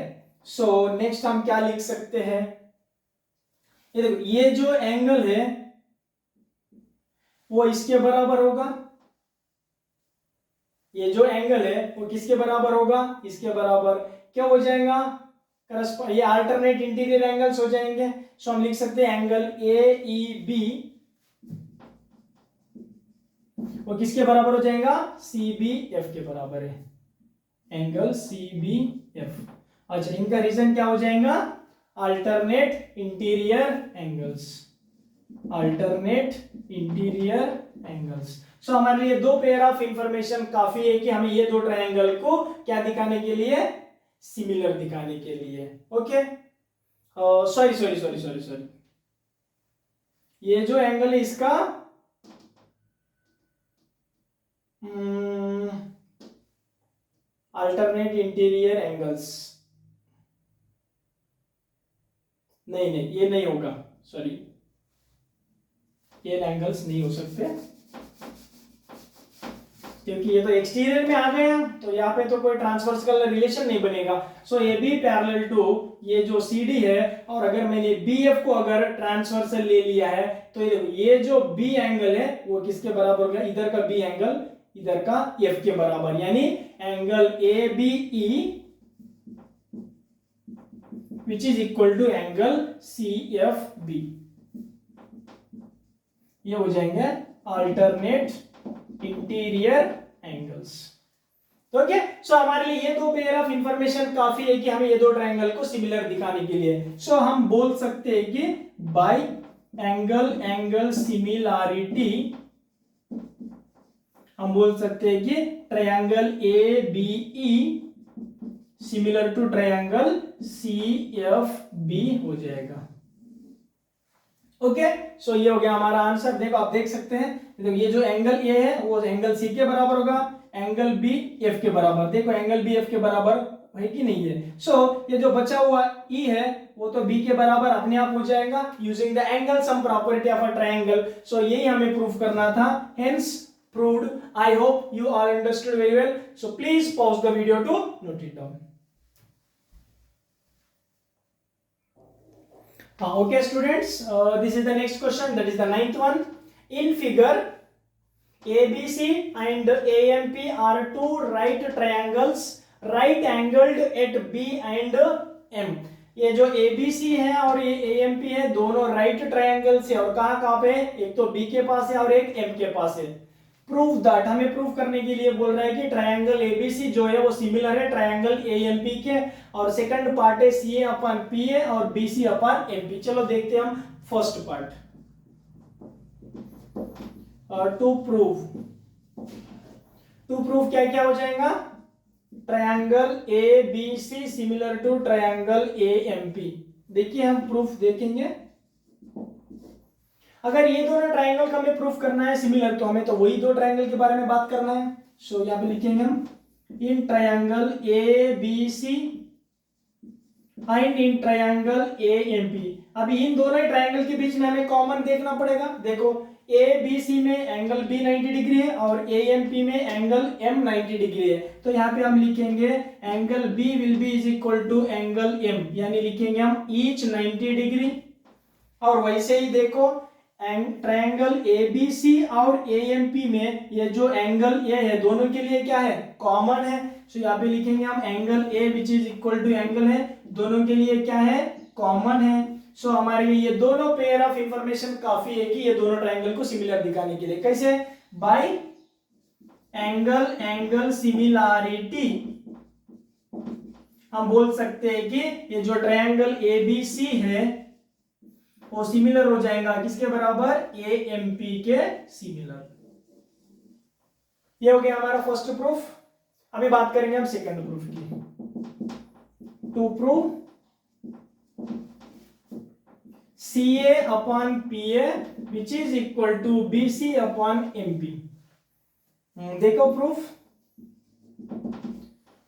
सो नेक्स्ट हम क्या लिख सकते हैं, ये देखो ये जो एंगल है वो इसके बराबर होगा, ये जो एंगल है वो किसके बराबर होगा, इसके बराबर। क्या हो जाएगा, ये अल्टरनेट इंटीरियर एंगल्स हो जाएंगे। सो हम लिख सकते हैं एंगल AEB वो किसके बराबर हो जाएगा, CBF के बराबर है, एंगल CBF। अच्छा, इनका रीजन क्या हो जाएगा, alternate interior angles, alternate interior angles. So हमारे लिए दो पेयर ऑफ इंफॉर्मेशन काफी है कि हमें ये दो ट्रायंगल को क्या दिखाने के लिए, सिमिलर दिखाने के लिए। ओके, सॉरी, ये जो एंगल है इसका अल्टरनेट इंटीरियर एंगल्स, नहीं ये नहीं होगा, सॉरी, ये एंगल्स नहीं हो सकते क्योंकि ये तो एक्सटीरियर में आ गया, तो यहाँ पे तो कोई ट्रांसवर्सल रिलेशन नहीं बनेगा। सो AB पैरेलल टू ये जो CD है, और अगर मैंने BF को अगर ट्रांसवर्सल ले लिया है तो ये जो B एंगल है वो किसके बराबर हो गया, इधर का B एंगल इधर का F के बराबर, यानी angle ABE which is equal to angle CFB। ये हो जाएंगे अल्टरनेट इंटीरियर एंगल्स। ओके, सो हमारे लिए ये दो पेयर ऑफ इंफॉर्मेशन काफी है कि हमें ये दो ट्रायंगल को सिमिलर दिखाने के लिए। सो हम बोल सकते हैं कि बाय एंगल सिमिलैरिटी हम बोल सकते हैं कि triangle ABE similar to triangle CFB हो जाएगा। ओके, सो ये हो गया हमारा आंसर। देखो आप देख सकते हैं, देखो ये जो एंगल A है वो एंगल C के बराबर होगा, एंगल B F के बराबर। देखो एंगल B F के बराबर है कि नहीं है। सो ये जो बचा हुआ E है वो तो B के बराबर अपने आप हो जाएगा using the angle sum property of a triangle. So यही हमें प्रूफ करना था, hence proved. I hope you all understood very well. So please pause the video to note it down. Okay students, this is the next question, that is the 9th one. In figure, ABC and AMP are two right triangles right angled at B and M. ये जो ABC है और ये AMP है दोनों right triangle से, और कहां पे, एक तो B के पास है और एक M के पास है। प्रूफ दैट, हमें प्रूफ करने के लिए बोल रहा है कि ट्रायंगल ABC जो है वो सिमिलर है ट्रायंगल AMP के, और सेकंड पार्ट है CA अपॉन PA और BC अपॉन MP। चलो देखते हैं हम फर्स्ट पार्ट। टू प्रूफ क्या क्या हो जाएगा, triangle A B C similar to triangle A M P. देखिए हम प्रूफ देखेंगे। अगर ये दोनों ट्रायंगल का हमें प्रूफ करना है सिमिलर, तो हमें तो वही दो ट्रायंगल के बारे में बात करना है। सो यहां पे लिखेंगे हम in triangle A B C and in triangle A M P. अभी इन दोनों ट्रायंगल के बीच में हमें कॉमन देखना पड़ेगा। देखो ए बी सी में एंगल बी 90 डिग्री है और ए एम पी में एंगल एम 90 डिग्री है। तो यहाँ पे हम लिखेंगे angle B will be is equal to angle M, यानी लिखेंगे हम ईच 90 डिग्री। और वैसे ही देखो ट्रायंगल ए बी सी और ए एम पी में ये जो एंगल ए है दोनों के लिए क्या है, कॉमन है। सो यहाँ पे लिखेंगे हम angle A which is equal to angle है, दोनों के लिए क्या है, कॉमन है। सो हमारे लिए ये दोनों पेयर ऑफ इंफॉर्मेशन काफी है कि ये दोनों ट्रायंगल को सिमिलर दिखाने के लिए। कैसे, बाय एंगल एंगल सिमिलैरिटी हम बोल सकते हैं कि ये जो ट्रायंगल ए बी सी है वो सिमिलर हो जाएगा किसके बराबर, ए एम पी के सिमिलर। ये हो गया हमारा फर्स्ट प्रूफ। अभी बात करेंगे हम सेकंड प्रूफ की। To prove C A upon P A which is equal to B C upon M P. देखो प्रूफ,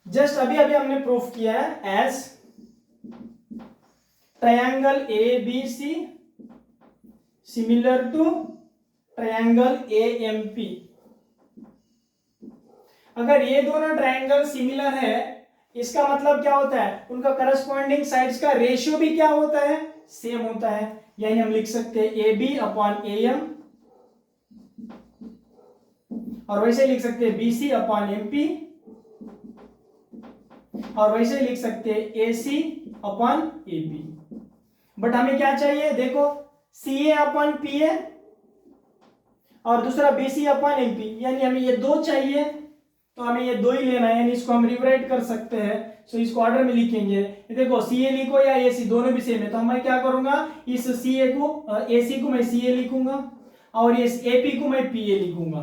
जस्ट अभी अभी हमने प्रूफ किया है as triangle A B C similar to triangle A M P. अगर ये दोनों ट्रायंगल सिमिलर है, इसका मतलब क्या होता है, उनका करस्पॉन्डिंग साइड्स का रेशियो भी क्या होता है, सेम होता है। यानी हम लिख सकते हैं A B upon A M, और वैसे लिख सकते हैं B C upon M P, और वैसे लिख सकते हैं A C upon A B. But हमें क्या चाहिए, देखो सी ए अपॉन पी ए और दूसरा B C upon M P, यानी हमें ये दो चाहिए, तो हमें ये दो ही लेना है। यानी इसको हम रिवराइट कर सकते हैं। सो इसको ऑर्डर में लिखेंगे। देखो सी ए लिखो या ए सी, दोनों भी सेम है, तो मैं क्या करूंगा, इस सी ए को ए सी को मैं सी ए लिखूंगा और इस ए पी को मैं पी ए लिखूंगा।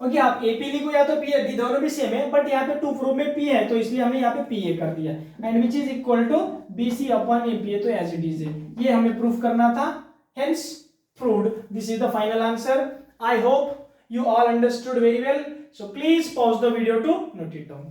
ओके, आप ए पी लिखो या तो पी ए, दोनों भी सेम है, बट यहाँ पे टू प्रूफ में पी है तो इसलिए हमने यहाँ पे पी ए कर दिया। And which is equal to B C upon A P A, तो एज इट इज है। ये हमें प्रूफ करना था, hence proved. This is the final answer. I hope you all understood very well, so please pause the video to note it down.